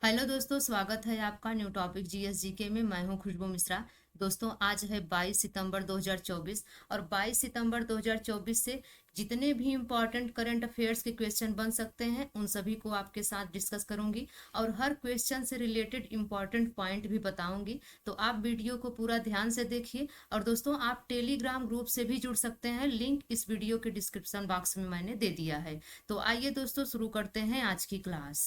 Hello दोस्तों, स्वागत है आपका न्यू टॉपिक जीएसजीके में। मैं हूं खुशबू मिश्रा। दोस्तों, आज है 22 सितंबर 2024 और 22 सितंबर 2024 से जितने भी इम्पोर्टेंट करंट अफेयर्स के क्वेश्चन बन सकते हैं उन सभी को आपके साथ डिस्कस करूंगी और हर क्वेश्चन से रिलेटेड इम्पोर्टेंट पॉइंट भी बताऊंगी। तो आप वीडियो को पूरा ध्यान से देखिए। और दोस्तों, आप टेलीग्राम ग्रुप से भी जुड़ सकते हैं, लिंक इस वीडियो के डिस्क्रिप्शन बॉक्स में मैंने दे दिया है। तो आइए दोस्तों, शुरू करते हैं आज की क्लास।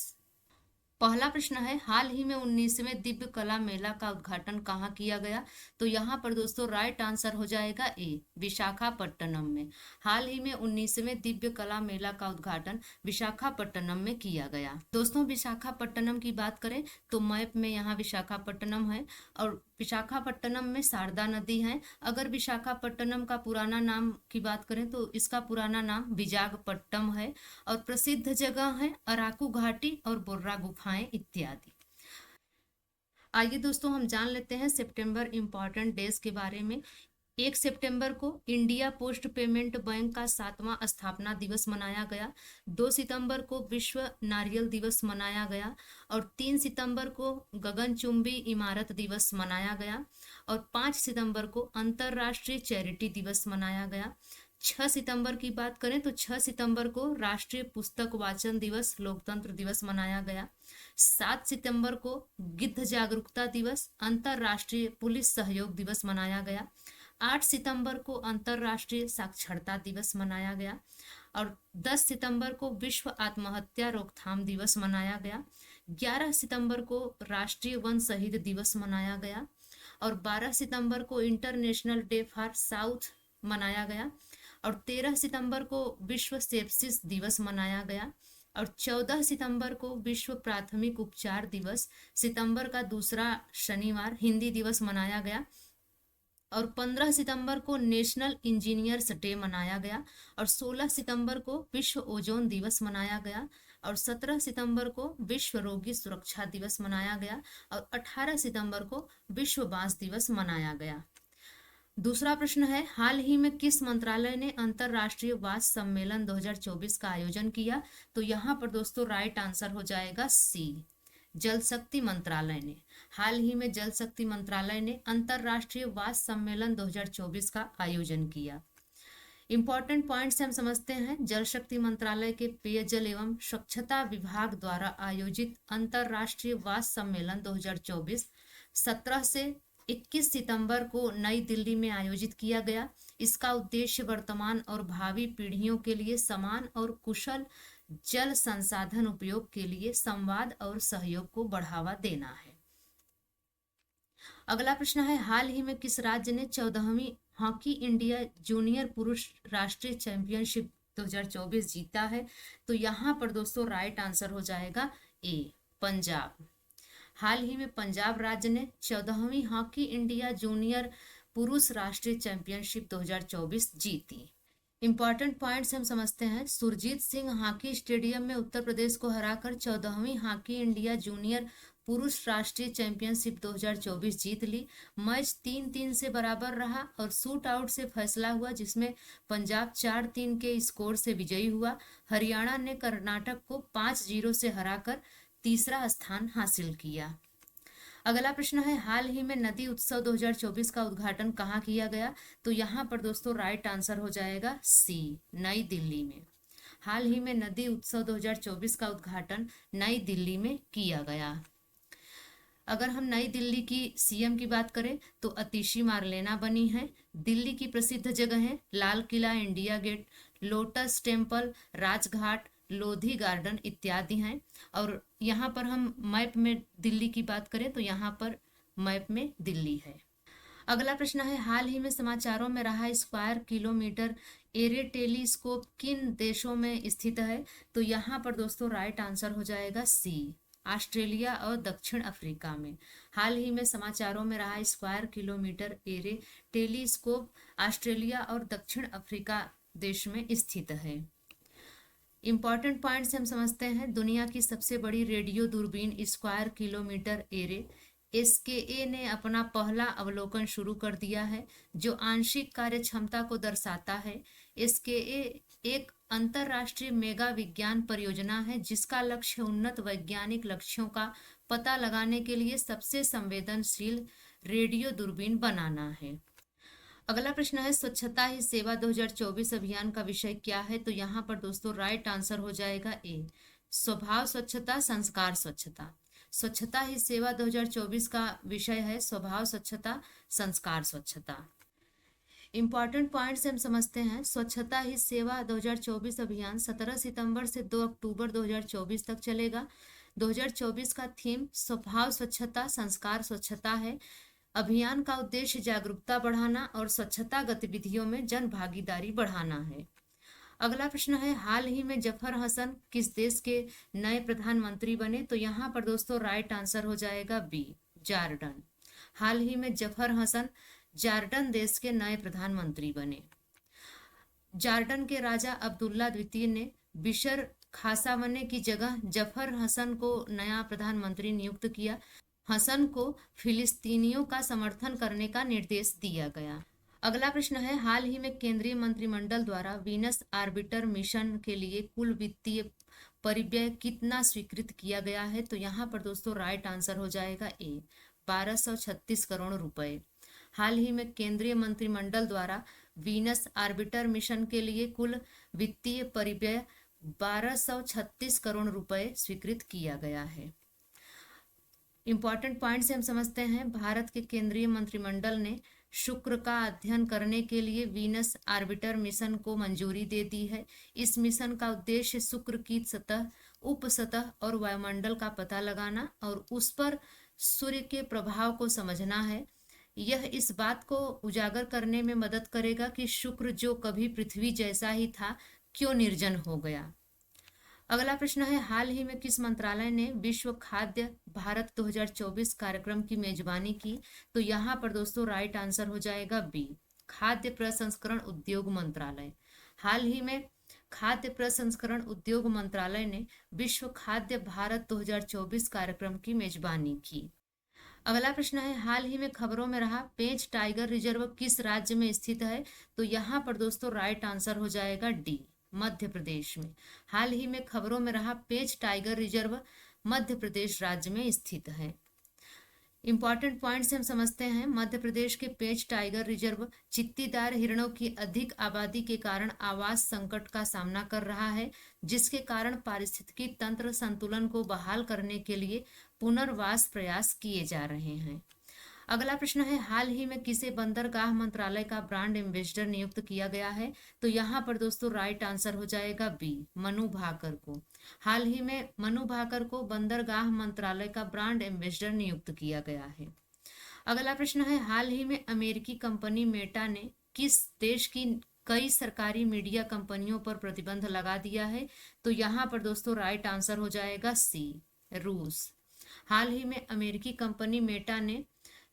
पहला प्रश्न है, हाल ही में 19वें दिव्य कला मेला का उद्घाटन कहाँ किया गया? तो यहाँ पर दोस्तों राइट आंसर हो जाएगा ए, विशाखापट्टनम में। हाल ही में 19वें दिव्य कला मेला का उद्घाटन विशाखापट्टनम में किया गया। दोस्तों, विशाखापट्टनम की बात करें तो मैप में यहाँ विशाखापट्टनम है और विशाखापट्टनम में शारदा नदी है। अगर विशाखापट्टनम का पुराना नाम की बात करें तो इसका पुराना नाम विजागपट्टम है और प्रसिद्ध जगह है अराकू घाटी और बोर्रा गुफाएं इत्यादि। आइए दोस्तों, हम जान लेते हैं सितंबर इम्पॉर्टेंट डेज के बारे में। 1 सितंबर को इंडिया पोस्ट पेमेंट बैंक का 7वां स्थापना दिवस मनाया गया। 2 सितंबर को विश्व नारियल दिवस मनाया गया और 3 सितंबर को गगनचुंबी इमारत दिवस मनाया गया और 5 सितंबर को अंतर्राष्ट्रीय चैरिटी दिवस मनाया गया। 6 सितंबर की बात करें तो 6 सितंबर को राष्ट्रीय पुस्तक वाचन दिवस लोकतंत्र दिवस मनाया गया। 7 सितंबर को गिद्ध जागरूकता दिवस अंतर्राष्ट्रीय पुलिस सहयोग दिवस मनाया गया। 8 सितंबर को अंतर्राष्ट्रीय साक्षरता दिवस मनाया गया और 10 सितंबर को विश्व आत्महत्या रोकथाम दिवस मनाया गया। 11 सितंबर को राष्ट्रीय वन शहीद दिवस मनाया गया और 12 सितंबर को इंटरनेशनल डे फॉर साउथ मनाया गया और 13 सितंबर को विश्व सेप्सिस दिवस मनाया गया और 14 सितंबर को विश्व प्राथमिक उपचार दिवस, सितंबर का दूसरा शनिवार, हिंदी दिवस मनाया गया और 15 सितंबर को नेशनल इंजीनियर्स डे मनाया गया और 16 सितंबर को विश्व ओजोन दिवस मनाया गया और 17 सितंबर को विश्व रोगी सुरक्षा दिवस मनाया गया और 18 सितंबर को विश्व बांस दिवस मनाया गया। दूसरा प्रश्न है, हाल ही में किस मंत्रालय ने अंतरराष्ट्रीय वास सम्मेलन 2024 का आयोजन किया? तो यहाँ पर दोस्तों राइट आंसर हो जाएगा सी, जल शक्ति मंत्रालय ने। हाल ही में जल शक्ति मंत्रालय ने अंतरराष्ट्रीय वास सम्मेलन 2024 का आयोजन किया। इंपॉर्टेंट पॉइंट्स हम समझते हैं। जल शक्ति मंत्रालय के पेयजल एवं स्वच्छता विभाग द्वारा आयोजित अंतरराष्ट्रीय वास सम्मेलन 2024 17 से 21 सितंबर को नई दिल्ली में आयोजित किया गया। इसका उद्देश्य वर्तमान और भावी पीढ़ियों के लिए समान और कुशल जल संसाधन उपयोग के लिए संवाद और सहयोग को बढ़ावा देना है। अगला प्रश्न है, हाल ही में किस राज्य ने 14वीं हॉकी इंडिया जूनियर पुरुष राष्ट्रीय चैंपियनशिप 2024 जीता है? तो यहाँ पर दोस्तों राइट आंसर हो जाएगा ए, पंजाब। हाल ही में पंजाब राज्य ने 14वीं हॉकी इंडिया जूनियर पुरुष राष्ट्रीय चैंपियनशिप 2024 जीती। इंपॉर्टेंट पॉइंट्स हम समझते हैं। सुरजीत सिंह हॉकी स्टेडियम में उत्तर प्रदेश को हराकर 14वीं हॉकी इंडिया जूनियर पुरुष राष्ट्रीय चैंपियनशिप 2024 जीत ली। मैच 3-3 से बराबर रहा और शूट आउट से फैसला हुआ, जिसमें पंजाब 4-3 के स्कोर से विजयी हुआ। हरियाणा ने कर्नाटक को 5-0 से हराकर तीसरा स्थान हासिल किया। अगला प्रश्न है, हाल ही में नदी उत्सव 2024 का उद्घाटन कहाँ किया गया? तो यहाँ पर दोस्तों राइट आंसर हो जाएगा सी, नई दिल्ली में। हाल ही में नदी उत्सव 2024 का उद्घाटन नई दिल्ली में किया गया। अगर हम नई दिल्ली की सीएम की बात करें तो अतिशी मार्लेना बनी है। दिल्ली की प्रसिद्ध जगह है Lal Qila, India gate, lotus temple, Rajghat, Lodhi garden इत्यादि हैं। और यहाँ पर हम मैप में दिल्ली की बात करें तो यहाँ पर मैप में दिल्ली है। अगला प्रश्न है, हाल ही में समाचारों में रहा स्क्वायर किलोमीटर एरे टेलीस्कोप किन देशों में स्थित है? तो यहाँ पर दोस्तों राइट आंसर हो जाएगा सी, ऑस्ट्रेलिया और दक्षिण अफ्रीका में। हाल ही में समाचारों में रहा square kilometre array telescope Australia और दक्षिण अफ्रीका देश में स्थित है। इंपॉर्टेंट पॉइंट्स हम समझते हैं। दुनिया की सबसे बड़ी रेडियो दूरबीन स्क्वायर किलोमीटर एरे SKA ने अपना पहला अवलोकन शुरू कर दिया है, जो आंशिक कार्य क्षमता को दर्शाता है। SKA एक अंतरराष्ट्रीय मेगा विज्ञान परियोजना है जिसका लक्ष्य उन्नत वैज्ञानिक लक्ष्यों का पता लगाने के लिए सबसे संवेदनशील रेडियो दूरबीन बनाना है। अगला प्रश्न है स्वच्छता ही सेवा 2024 अभियान का विषय क्या है? तो यहाँ पर दोस्तों राइट आंसर हो जाएगा ए, स्वभाव स्वच्छता संस्कार स्वच्छता। स्वच्छता ही सेवा 2024 का विषय है स्वभाव स्वच्छता संस्कार स्वच्छता। इंपॉर्टेंट पॉइंट्स हम समझते हैं। स्वच्छता ही सेवा 2024 अभियान 17 सितंबर से 2 अक्टूबर 2024 तक चलेगा। 2024 का थीम स्वभाव स्वच्छता संस्कार स्वच्छता है। अभियान का उद्देश्य जागरूकता बढ़ाना और स्वच्छता गतिविधियों में जन भागीदारी बढ़ाना है। अगला प्रश्न है हाल ही में जफर हसन किस देश के नए प्रधानमंत्री बने? तो यहाँ पर दोस्तों राइट आंसर हो जाएगा बी, जॉर्डन। हाल ही में जफर हसन जॉर्डन देश के नए प्रधानमंत्री बने। जॉर्डन के राजा अब्दुल्ला द्वितीय ने बिशर खासावने की जगह जफर हसन को नया प्रधानमंत्री नियुक्त किया। हसन को फिलिस्तीनियों का समर्थन करने का निर्देश दिया गया। अगला प्रश्न है हाल ही में केंद्रीय मंत्रिमंडल द्वारा वीनस आर्बिटर मिशन के लिए कुल वित्तीय परिव्यय कितना स्वीकृत किया गया है? तो यहाँ पर दोस्तों राइट आंसर हो जाएगा ए, 1236 करोड़ रुपए। हाल ही में केंद्रीय मंत्रिमंडल द्वारा वीनस आर्बिटर मिशन के लिए कुल वित्तीय परिव्यय 1236 करोड़ रुपए स्वीकृत किया गया है। इंपॉर्टेंट पॉइंट से हम समझते हैं। भारत के केंद्रीय मंत्रिमंडल ने शुक्र का अध्ययन करने के लिए वीनस आर्बिटर मिशन को मंजूरी दे दी है। इस मिशन का उद्देश्य शुक्र की सतह, उपसतह और वायुमंडल का पता लगाना और उस पर सूर्य के प्रभाव को समझना है। यह इस बात को उजागर करने में मदद करेगा कि शुक्र जो कभी पृथ्वी जैसा ही था क्यों निर्जन हो गया। अगला प्रश्न है हाल ही में किस मंत्रालय ने विश्व खाद्य भारत 2024 कार्यक्रम की मेजबानी की? तो यहाँ पर दोस्तों राइट आंसर हो जाएगा बी, खाद्य प्रसंस्करण उद्योग मंत्रालय। हाल ही में खाद्य प्रसंस्करण उद्योग मंत्रालय ने विश्व खाद्य भारत 2024 कार्यक्रम की मेजबानी की। अगला प्रश्न है हाल ही में खबरों में रहा पेंच टाइगर रिजर्व किस राज्य में स्थित है? तो यहाँ पर दोस्तों राइट आंसर हो जाएगा डी, मध्य प्रदेश में। हाल ही में खबरों में रहा पेंच टाइगर रिजर्व मध्य प्रदेश राज्य में स्थित है। इंपॉर्टेंट पॉइंट से हम समझते हैं। मध्य प्रदेश के पेंच टाइगर रिजर्व चित्तीदार हिरणों की अधिक आबादी के कारण आवास संकट का सामना कर रहा है, जिसके कारण पारिस्थितिकी तंत्र संतुलन को बहाल करने के लिए पुनर्वास प्रयास किए जा रहे हैं। अगला प्रश्न है हाल ही में किसे बंदरगाह मंत्रालय का ब्रांड एम्बेसडर नियुक्त किया गया है? तो यहाँ पर दोस्तों राइट आंसर हो जाएगा बी, मनु भाकर को। हाल ही में मनु भाकर को बंदरगाह मंत्रालय का ब्रांड एम्बेसडर नियुक्त किया गया है। अगला प्रश्न है हाल ही में अमेरिकी कंपनी मेटा ने किस देश की कई सरकारी मीडिया कंपनियों पर प्रतिबंध लगा दिया है? तो यहाँ पर दोस्तों राइट आंसर हो जाएगा सी, रूस। हाल ही में अमेरिकी कंपनी मेटा ने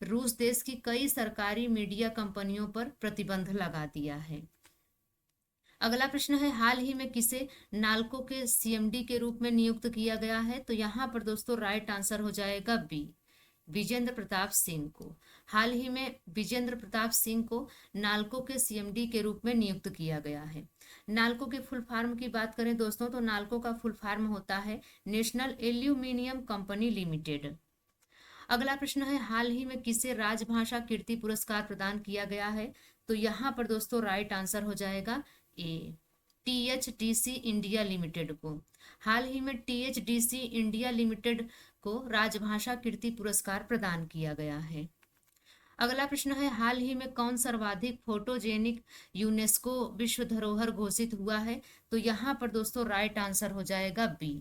रूस देश की कई सरकारी मीडिया कंपनियों पर प्रतिबंध लगा दिया है। अगला प्रश्न है हाल ही में किसे नाल्को के सीएमडी के रूप में नियुक्त किया गया है? तो यहाँ पर दोस्तों राइट आंसर हो जाएगा बी, विजेंद्र प्रताप सिंह को। हाल ही में विजेंद्र प्रताप सिंह को नाल्को के सीएमडी के रूप में नियुक्त किया गया है। नाल्को के फुल फॉर्म की बात करें दोस्तों तो नाल्को का फुल फॉर्म होता है नेशनल एल्यूमिनियम कंपनी लिमिटेड। अगला प्रश्न है हाल ही में किसे राजभाषा कीर्ति पुरस्कार प्रदान किया गया है? तो यहाँ पर दोस्तों राइट आंसर हो जाएगा ए, टीएचडीसी इंडिया लिमिटेड को। हाल ही में टीएचडीसी इंडिया लिमिटेड को राजभाषा कीर्ति पुरस्कार प्रदान किया गया है। अगला प्रश्न है हाल ही में कौन सर्वाधिक फोटोजेनिक यूनेस्को विश्व धरोहर घोषित हुआ है? तो यहाँ पर दोस्तों राइट आंसर हो जाएगा बी,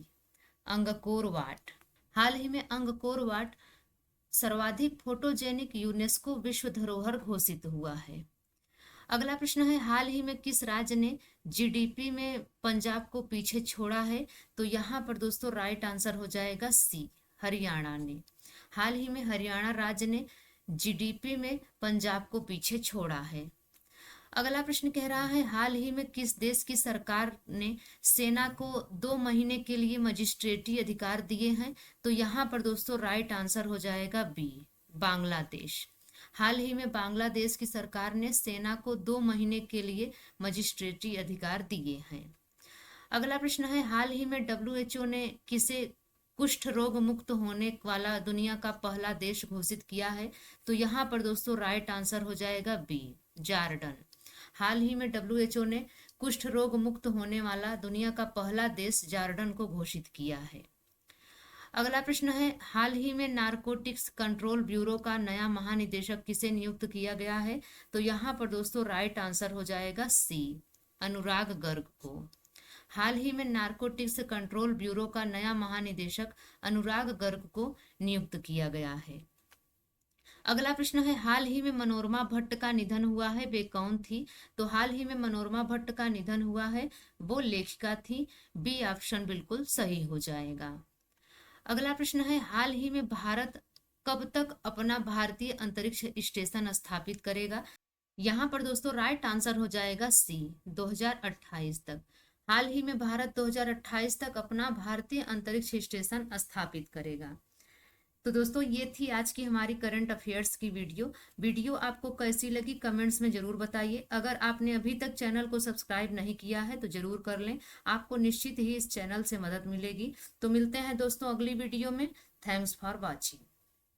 अंगकोर वाट। हाल ही में अंगकोर वाट सर्वाधिक फोटोजेनिक यूनेस्को विश्व धरोहर घोषित हुआ है। अगला प्रश्न है हाल ही में किस राज्य ने जीडीपी में पंजाब को पीछे छोड़ा है? तो यहाँ पर दोस्तों राइट आंसर हो जाएगा सी, हरियाणा ने। हाल ही में हरियाणा राज्य ने जीडीपी में पंजाब को पीछे छोड़ा है। अगला प्रश्न कह रहा है हाल ही में किस देश की सरकार ने सेना को 2 महीने के लिए मजिस्ट्रेटी अधिकार दिए हैं? तो यहाँ पर दोस्तों राइट आंसर हो जाएगा बी, बांग्लादेश। हाल ही में बांग्लादेश की सरकार ने सेना को 2 महीने के लिए मजिस्ट्रेटी अधिकार दिए हैं। अगला प्रश्न है, हाल ही में डब्ल्यूएचओ ने किसे कुष्ठ रोग मुक्त होने वाला दुनिया का पहला देश घोषित किया है? तो यहाँ पर दोस्तों राइट आंसर हो जाएगा बी, जॉर्डन। हाल ही में डब्ल्यूएचओ ने कुष्ठ रोग मुक्त होने वाला दुनिया का पहला देश जॉर्डन को घोषित किया है। अगला प्रश्न है, हाल ही में नारकोटिक्स कंट्रोल ब्यूरो का नया महानिदेशक किसे नियुक्त किया गया है? तो यहाँ पर दोस्तों राइट आंसर हो जाएगा सी, अनुराग गर्ग को। हाल ही में नारकोटिक्स कंट्रोल ब्यूरो का नया महानिदेशक अनुराग गर्ग को नियुक्त किया गया है। अगला प्रश्न है, हाल ही में मनोरमा भट्ट का निधन हुआ है, वे कौन थी? तो हाल ही में मनोरमा भट्ट का निधन हुआ है, वो लेखिका थी। बी ऑप्शन बिल्कुल सही हो जाएगा। अगला प्रश्न है, हाल ही में भारत कब तक अपना भारतीय अंतरिक्ष स्टेशन स्थापित करेगा? यहाँ पर दोस्तों राइट आंसर हो जाएगा सी, 2028 तक। हाल ही में भारत 2028 तक अपना भारतीय अंतरिक्ष स्टेशन स्थापित करेगा। तो दोस्तों ये थी आज की हमारी करंट अफेयर्स की वीडियो आपको कैसी लगी कमेंट्स में जरूर बताइए। अगर आपने अभी तक चैनल को सब्सक्राइब नहीं किया है तो जरूर कर लें, आपको निश्चित ही इस चैनल से मदद मिलेगी। तो मिलते हैं दोस्तों अगली वीडियो में। Thanks for watching.